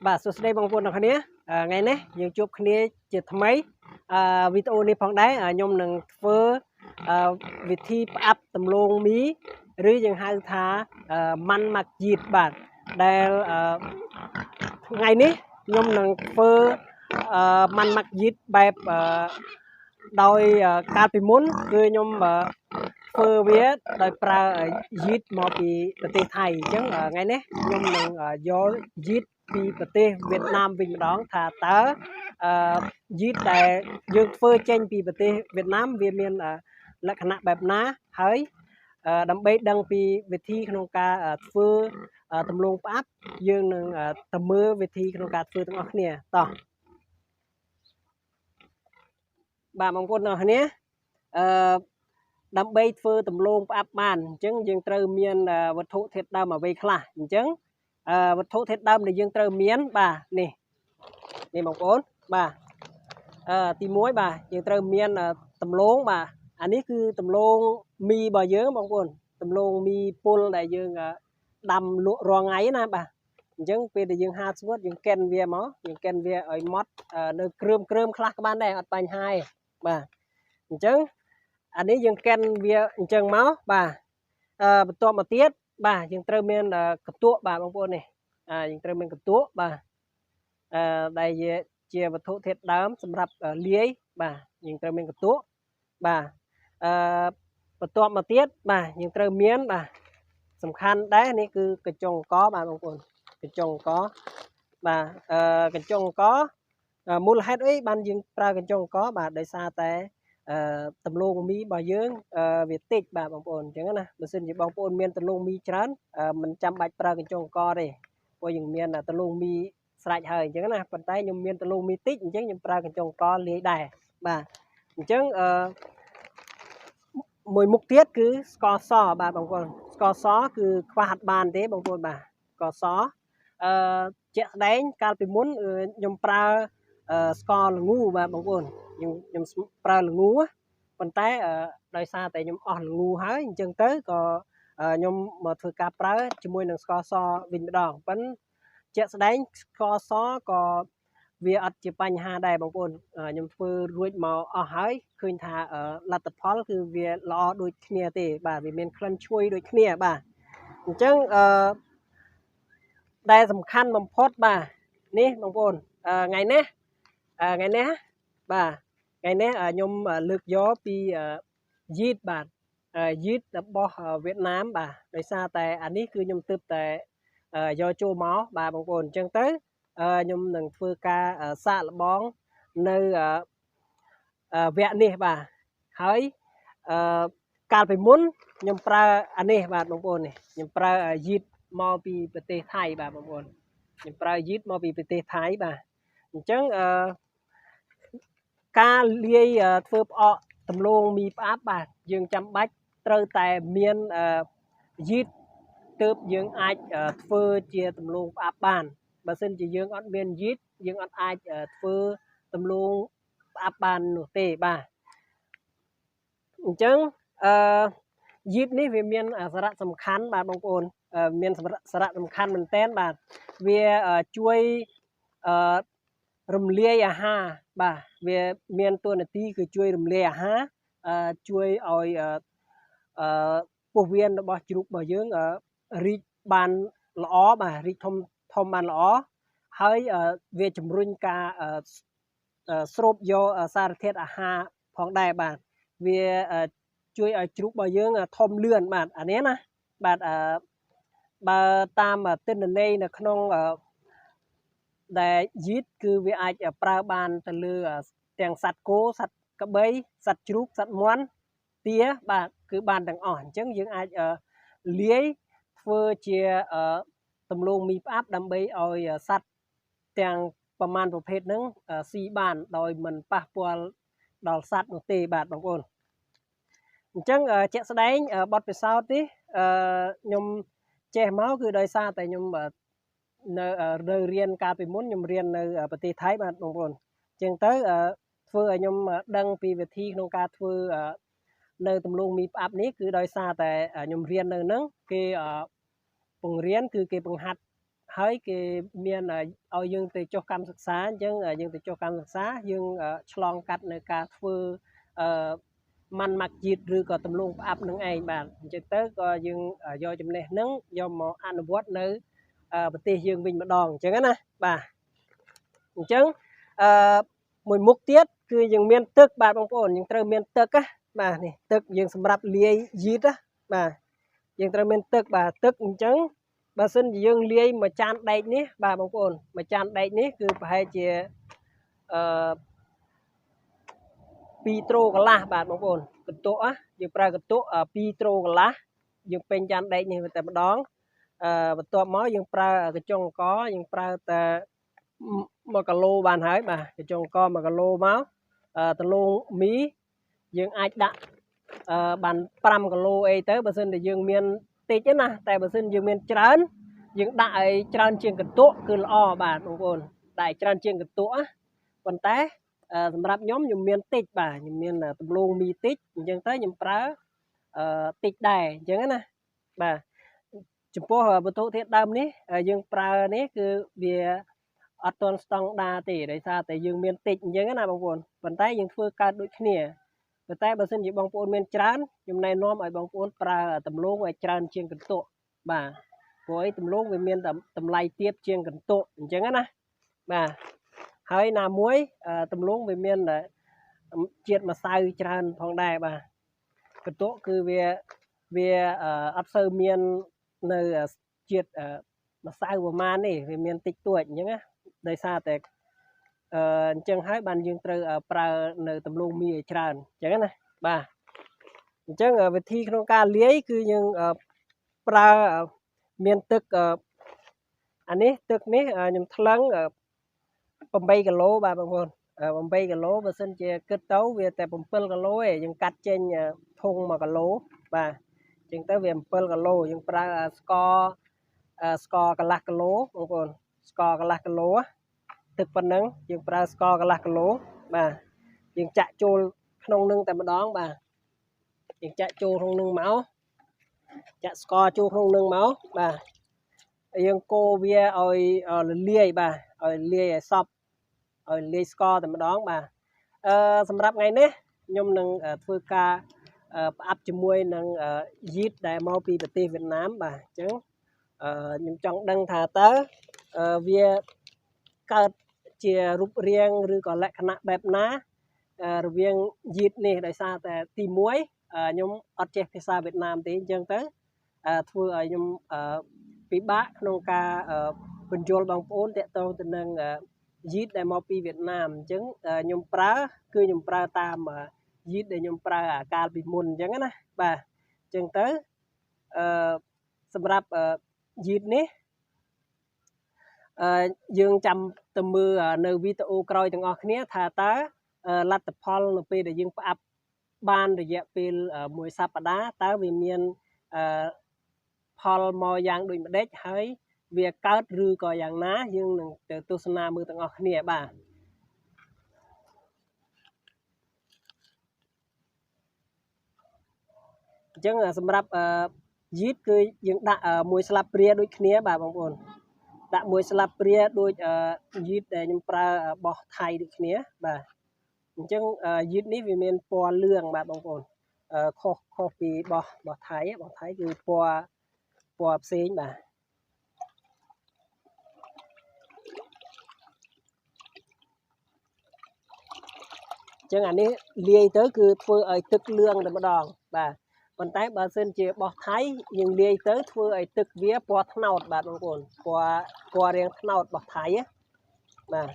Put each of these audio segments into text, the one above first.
បាទសួស្តីបងប្អូនទាំងគ្នាថ្ងៃនេះយើងជួបគ្នាជាថ្មីវីដេអូនេះផងដែរខ្ញុំនឹងធ្វើវិធីផ្អាប់ដំឡូងមីឬយើងហៅថាម៉ាន់ម៉ាក់ជីតបាទដែលថ្ងៃនេះខ្ញុំនឹងធ្វើម៉ាន់ម៉ាក់ជីតបែបដោយកាលពីមុនគឺខ្ញុំធ្វើវាដោយប្រើយីតមកពីប្រទេសថៃអញ្ចឹងថ្ងៃនេះខ្ញុំនឹងយកយីតពីប្រទេសវៀតណាមវិញម្ដងថាតើយីតដែលយើងធ្វើចេញពីប្រទេសវៀតណាមវាមានលក្ខណៈបែបណាហើយដើម្បីដឹងពីវិធីក្នុងការធ្វើដំឡូងផ្អាប់យើងនឹងទៅមើលវិធីក្នុងការធ្វើទាំងអស់គ្នាតោះបាទបងប្អូនទាំងអស់គ្នាដើម្បីធ្វើដំឡូងផ្អាប់បានអញ្ចឹងយើងត្រូវមានវត្ថុធាតុដើមអ្វីខ្លះអញ្ចឹងវត្ថុធាតុដើមដែលយើងត្រូវមានបាទនេះបងប្អូនបាទទី1បាទយើងត្រូវមានដំឡូងបាទអានេះគឺដំឡូងមីរបស់យើងបងប្អូនដំឡូងមីពុលដែលយើងដាំលក់រាល់ថ្ងៃណាបាទអញ្ចឹងពេលដែលយើងហាលស្ងួតយើងកិនវាមកយើងកិនវាឲ្យម៉ត់នៅគ្រើមខ្លះក៏បានដែរអត់បញ្ហាទេបាទអញ្ចឹងអានេះយើងកិនវាអញ្ចឹងមកបាទបន្ទាប់មកទៀតបាទយើងត្រូវមានកន្ទក់បាទបងប្អូននេះយើងត្រូវមានកន្ទក់បាទដែលជាវត្ថុធាតុដើមសម្រាប់លាយបាទយើងត្រូវមានកន្ទក់បាទបន្ទាប់មកទៀតបាទយើងត្រូវមានបាទសំខាន់ដែរនេះគឺកញ្ចុងអង្ករបាទបងប្អូនកញ្ចុងអង្ករបាទកញ្ចុងអង្ករមូលហេតុអីបានយើងប្រើកញ្ចុងអង្ករបាទដោយសារតែដំឡូងមីរបស់យើងវាតិចបាទបងប្អូនអញ្ចឹងណាបើសិនជាបងប្អូនមានដំឡូងមីច្រើនមិនចាំបាច់ប្រើកញ្ចុងអង្ករទេព្រោះយើងមានដំឡូងមីស្រេចហើយអញ្ចឹងណាប៉ុន្តែខ្ញុំមានដំឡូងមីតិចអញ្ចឹងខ្ញុំប្រើកញ្ចុងអង្ករលាយដែរបាទអញ្ចឹងមួយមុខទៀតគឺស្ករសបាទបងប្អូនស្ករសគឺខ្វះអត់បានទេបងប្អូនបាទស្ករសជាក់ស្ដែងកាលពីមុនខ្ញុំប្រើស្ករល្ងូបាទបងប្អូនខ្ញុំប្រើល្ងូប៉ុន្តែដោយសារតែខ្ញុំអស់ល្ងូហើយអញ្ចឹងទៅក៏ខ្ញុំមកធ្វើការប្រើជាមួយនឹងស្ករសវិញម្ដងប៉ុន្តែជាក់ស្ដែងស្ករសក៏វាអត់ជាបញ្ហាដែរបងប្អូនខ្ញុំធ្វើរួចមកអស់ហើយឃើញថាលទ្ធផលគឺវាល្អដូចគ្នាទេបាទវាមានក្លិនឈ្ងុយដូចគ្នាបាទអញ្ចឹងដែលសំខាន់បំផុតបាទនេះបងប្អូនថ្ងៃនេះបាទថ្ងៃនេះខ្ញុំលើកយកពីយីតបាទយីតរបស់វៀតណាមបាទដោយសារតែអានេះគឺខ្ញុំទើបតែយកចូលមកបាទបងប្អូនអញ្ចឹងទៅខ្ញុំនឹងធ្វើការសាកល្បងនៅវគ្គនេះបាទហើយកាលពីមុនខ្ញុំប្រើអានេះបាទបងប្អូននេះខ្ញុំប្រើយីតមកពីប្រទេសថៃបាទបងប្អូនខ្ញុំប្រើយីតមកពីប្រទេសថៃបាទអញ្ចឹងការលាយធ្វើផ្អកដំឡូងមីផ្អាប់បាទយើងចាំបាច់ត្រូវតែមានយីតទើបយើងអាចធ្វើជាដំឡូងផ្អាប់បានបើសិនជាយើងអត់មានយីតយើងអត់អាចធ្វើដំឡូងផ្អាប់បាននោះទេបាទអញ្ចឹងយីតនេះវាមានសារៈសំខាន់បាទបងប្អូនមានសារៈសំខាន់មែនទែនបាទវាជួយរំលាយអាហារបាទវាមានតួនាទីគឺជួយរំលាយអាហារជួយឲ្យពោះវៀនរបស់ជ្រូករបស់យើងរីកបានល្អបាទរីកធំបានល្អហើយវាជំរុញការស្រូបយកសារធាតុអាហារផងដែរបាទវាជួយឲ្យជ្រូករបស់យើងធំលឿនបាទអានេះណាបាទបើតាមទិន្នន័យនៅក្នុងដែលយីតគឺវាអាចប្រើបានទៅលើទាំងសត្វគោសត្វក្របីសត្វជ្រូកសត្វមាន់ទាបាទគឺបានទាំងអស់អញ្ចឹងយើងអាចលាយធ្វើជាដំឡូងមីផ្អាប់ដើម្បីឲ្យសត្វទាំងប្រមាណប្រភេទហ្នឹងស៊ីបានដោយមិនប៉ះពាល់ដល់សត្វនោះទេបាទបងប្អូនអញ្ចឹងជាក់ស្ដែងបទពិសោធន៍នេះខ្ញុំចេះមកគឺដោយសារតែខ្ញុំនៅរៀនកាលពីមុនខ្ញុំរៀននៅប្រទេសថៃបាទបងប្អូនអញ្ចឹងទៅធ្វើឲ្យខ្ញុំដឹងពីវិធីក្នុងការធ្វើនៅដំឡូងមីផ្អាប់នេះគឺដោយសារតែខ្ញុំរៀននៅហ្នឹងគេបង្រៀនគឺគេបង្ហាត់ ហើយគេមានឲ្យយើងទៅចុះកម្មសិក្សាអញ្ចឹងយើងទៅចុះកម្មសិក្សាយើងឆ្លងកាត់នៅការធ្វើម៉ាន់ម៉ាក់ជីតឬក៏ទម្លងផ្អាប់នឹងឯងបាទអញ្ចឹងទៅក៏យើងយកចំណេះហ្នឹងយកមកអនុវត្តនៅប្រទេសយើងវិញម្ដងអញ្ចឹងណាបាទអញ្ចឹងមួយមុខទៀតគឺយើងមានទឹកបាទបងប្អូនយើងត្រូវមានទឹកណាបាទនេះទឹកយើងសម្រាប់លាយយីតណាបាទយើងត្រូវមានទឹកបាទទឹកអញ្ចឹងបើសិនជាយើងលាយមួយចានដែកនេះបាទបងប្អូនមួយចានដែកនេះគឺប្រហែលជា2ត្រូកន្លះបាទបងប្អូនកន្ទក់យើងប្រើកន្ទក់2ត្រូកន្លះយើងពេញចានដែកនេះតែម្ដងបន្ទាប់មកយើងប្រើកញ្ចុងអង្ករយើងប្រើតែ1គីឡូបានហើយបាទកញ្ចុងអង្ករ1គីឡូមកដលងមីយើងអាចដាក់បាន5គីឡូអីទៅបើសិនតែយើងមានតិចណាតែបើសិនយើងមានច្រើនយើងដាក់ឲ្យច្រើនជាងកន្ទក់គឺល្អបាទបងប្អូនដាក់ឲ្យច្រើនជាងកន្ទក់ណាប៉ុន្តែសម្រាប់ខ្ញុំមានតិចបាទខ្ញុំមានដំឡូងមីតិចអញ្ចឹងទៅខ្ញុំប្រើតិចដែរអញ្ចឹងណាបាទចំពោះវត្ថុធាតុដើមនេះយើងប្រើនេះគឺវាអត់ទាន់ស្តង់ដារទេដោយសារតែយើងមានតិចអញ្ចឹងណាបងប្អូនប៉ុន្តែយើងធ្វើកើតដូចគ្នាប៉ុន្តែបើសិនជាបងប្អូនមានច្រើនខ្ញុំណែនាំឲ្យបងប្អូនប្រើដំឡូងឲ្យច្រើនជាងកន្ទក់បាទព្រោះអីដំឡូងវាមានតម្លៃទាបជាងកន្ទក់អញ្ចឹងណាបាទហើយណាមួយដំឡូងវាមានជាតិម្សៅច្រើនផងដែរបាទកន្ទក់គឺវាអត់សូវមាននៅជាតិម្សៅប្រមាណទេវាមានតិចតួចអញ្ចឹងណាដោយសារតែអញ្ចឹងហើយបានយើងត្រូវប្រើនៅដំឡូងមីឲ្យច្រើនអញ្ចឹងណាបាទអញ្ចឹងវិធីក្នុងការលាយគឺយើងប្រើមានទឹកអានេះទឹកនេះខ្ញុំថ្លឹង8គីឡូបាទបងប្អូន8គីឡូបើសិនជាគិតទៅវាតែ7គីឡូឯងយើងកាត់ចេញធុង1គីឡូបាទអញ្ចឹងទៅវា7គីឡូយើងប្រើស្ករកន្លះគីឡូបងប្អូនស្ករកន្លះគីឡូទឹកប៉ុណ្ណឹងយើងប្រើស្ករកន្លះគីឡូបាទយើងចាក់ចូលក្នុងនឹងតែម្ដងបាទយើងចាក់ចូលក្នុងនឹងមកចាក់ស្ករចូលក្នុងនឹងមកបាទយើងកូរវាឲ្យរលាយបាទឲ្យលាយឲ្យសព្វឲ្យលាយស្ករតែម្ដងបាទសម្រាប់ថ្ងៃនេះខ្ញុំនឹងធ្វើការផ្អាប់ជាមួយនឹងយីតដែលមកពីប្រទេសវៀតណាមបាទអញ្ចឹងខ្ញុំចង់ដឹងថាតើវាកើតជារូបរាងឬក៏លក្ខណៈបែបណារវាងយីតនេះដោយសារតែទី1ខ្ញុំអត់ចេះភាសាវៀតណាមទេអញ្ចឹងទៅធ្វើឲ្យខ្ញុំពិបាកក្នុងការបញ្យល់បងប្អូនតាក់ទងទៅនឹងយីតដែលមកពីវៀតណាមអញ្ចឹងខ្ញុំប្រើគឺខ្ញុំប្រើតាមយីតដែលខ្ញុំប្រើកាលពីមុនអញ្ចឹងណាបាទអញ្ចឹងទៅសម្រាប់យីតនេះយើងចាំទៅមើលនៅវីដេអូក្រោយទាំងអស់គ្នាថាតើលទ្ធផលនៅពេលដែលយើងផ្អាប់បានរយៈពេល1សប្តាហ៍តើវាមានផលមកយ៉ាងដូចម្ដេចហើយវាកើតឬក៏យ៉ាងណាយើងនឹងទៅទស្សនាមើលទាំងអស់គ្នាបាទអញ្ចឹងសម្រាប់យីតគឺយើងដាក់1ស្លាបព្រាដូចគ្នាបាទបងប្អូនដាក់1ស្លាបព្រាដូចយីតដែលខ្ញុំប្រើបោះថៃដូចគ្នាបាទអញ្ចឹងយីតនេះវាមានពណ៌លឿងបាទបងប្អូនខុសពីបោះថៃគឺពណ៌ផ្សេងបាទអញ្ចឹងអានេះលាយទៅគឺធ្វើឲ្យទឹកលឿងតែម្ដងបាទប៉ុន្តែបើសិនជាបោះថៃយើងលាយទៅធ្វើឲ្យទឹកវាពណ៌ត្នោតបាទបងប្អូនពណ៌រាងត្នោតបោះថៃបាទ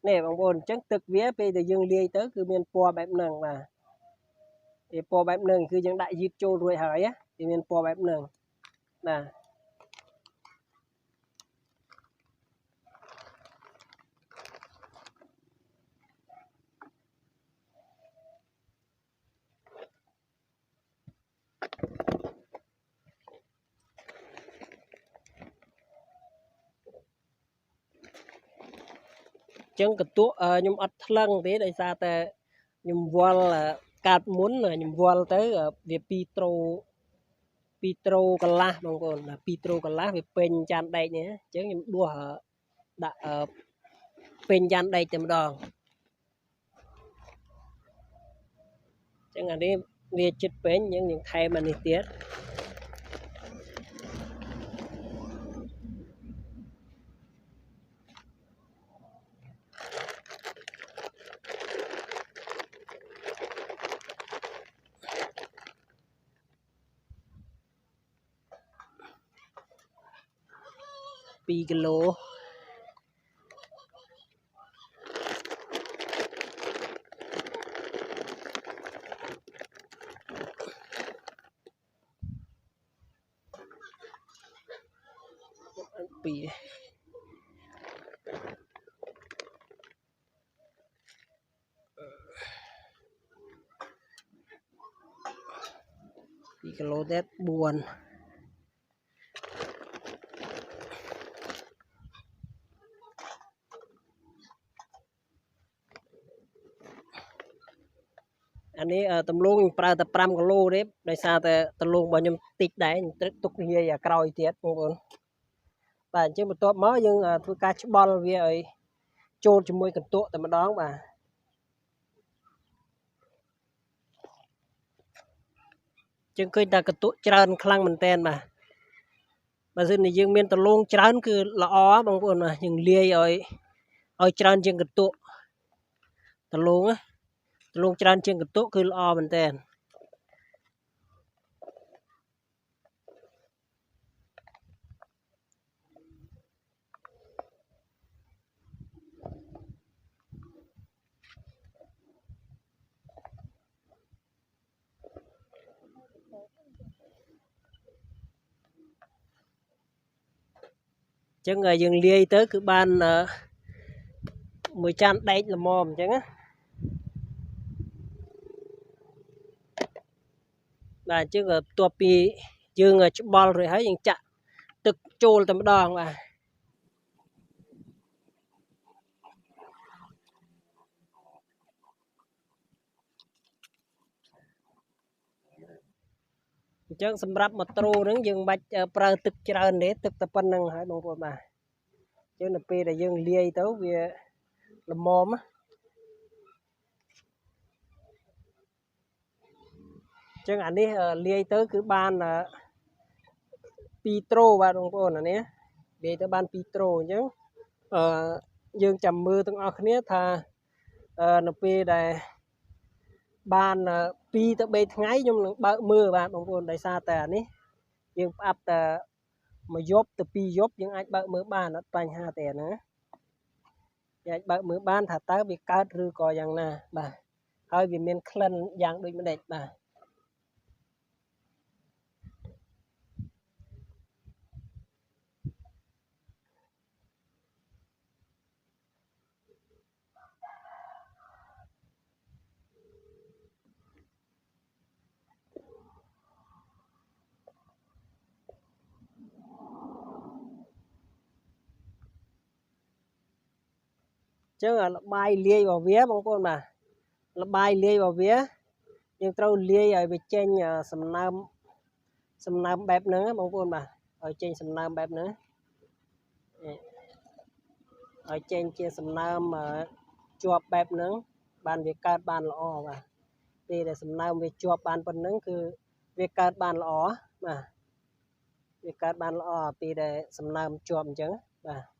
នេះបងប្អូនអញ្ចឹងទឹកវាពេលដែលយើងលាយទៅគឺមានពណ៌បែបហ្នឹងបាទពណ៌បែបហ្នឹងគឺយើងដាក់យីតចូលរួចហើយវាមានពណ៌បែបហ្នឹងបាទចឹងកន្ទក់ខ្ញុំអត់ថ្លឹងទេដោយសារតែខ្ញុំវល់ កាត់មុនខ្ញុំវល់ទៅវា2ត្រូកន្លះបងប្អូន2ត្រូកន្លះវាពេញចានដែកនេះអញ្ចឹងខ្ញុំដួសដាក់ពេញចានដែកតែម្ដងអញ្ចឹងអានេះវាចិត្តពេញអញ្ចឹងយើងថែមអានេះទៀត2 គីឡូពី2 គីឡូទៀត4អានេះតំឡូងខ្ញុំប្រើតែ5គីឡូទេដោយសារតែតំឡូងរបស់ខ្ញុំតិចដែរខ្ញុំត្រូវទុកលាយក្រោយទៀតបងប្អូនបាទអញ្ចឹងបន្ទាប់មកយើងធ្វើការច្បល់វាឲ្យចូលជាមួយកន្ទក់តែម្ដងបាទយើងឃើញតែកន្ទក់ច្រើនខ្លាំងមែនតើបាទបើសិនជាយើងមានតំឡូងច្រើនគឺល្អបងប្អូនបាទយើងលាយឲ្យច្រើនជាងកន្ទក់តំឡូងច្រើនជាងកន្ទក់គឺល្អមែនតើអញ្ចឹងយើងលាយទៅគឺបានមួយចានដែកល្មមអញ្ចឹងណាបាទអញ្ចឹងបន្ទាប់ពីយើងច្បល់រួចហើយយើងចាក់ទឹកចូលតែម្ដងបាទអញ្ចឹងសម្រាប់ម៉ូត្រូហ្នឹងយើងមិនបាច់ប្រើទឹកច្រើនទេទឹកតែប៉ុណ្្នឹងហើយបងប្អូនបាទអញ្ចឹងនៅពេលដែលយើងលាយទៅវាល្មមអញ្ចឹងអានេះលាយទៅគឺបាន2ត្រូបាទបងប្អូនអានេះលាយទៅបាន2ត្រូអញ្ចឹងយើងចាំមើលទាំងអស់គ្នាថានៅពេលដែលបាន2ទៅ3ថ្ងៃខ្ញុំនឹងបើកមើលបាទបងប្អូនដោយសារតែអានេះយើងផ្អាប់តែ1យប់ទៅ2យប់យើងអាចបើកមើលបានអត់បញ្ហាទេណាយើងអាចបើកមើលបានថាតើវាកើតឬក៏យ៉ាងណាបាទហើយវាមានក្លិនយ៉ាងដូចម្ដេចបាទអញ្ចឹងល្បាយលាយរបស់វាបងប្អូនបាទល្បាយលាយរបស់វាយើងត្រូវលាយឲ្យវាចេញសំណើមបែបហ្នឹងបងប្អូនបាទឲ្យចេញសំណើមបែបហ្នឹងឲ្យចេញជាសំណើមជាប់បែបហ្នឹងបានវាកើតបានល្អបាទពេលដែលសំណើមវាជាប់បានប៉ុណ្្នឹងគឺវាកើតបានល្អបាទវាកើតបានល្អពេលដែលសំណើមជាប់អញ្ចឹងបាទ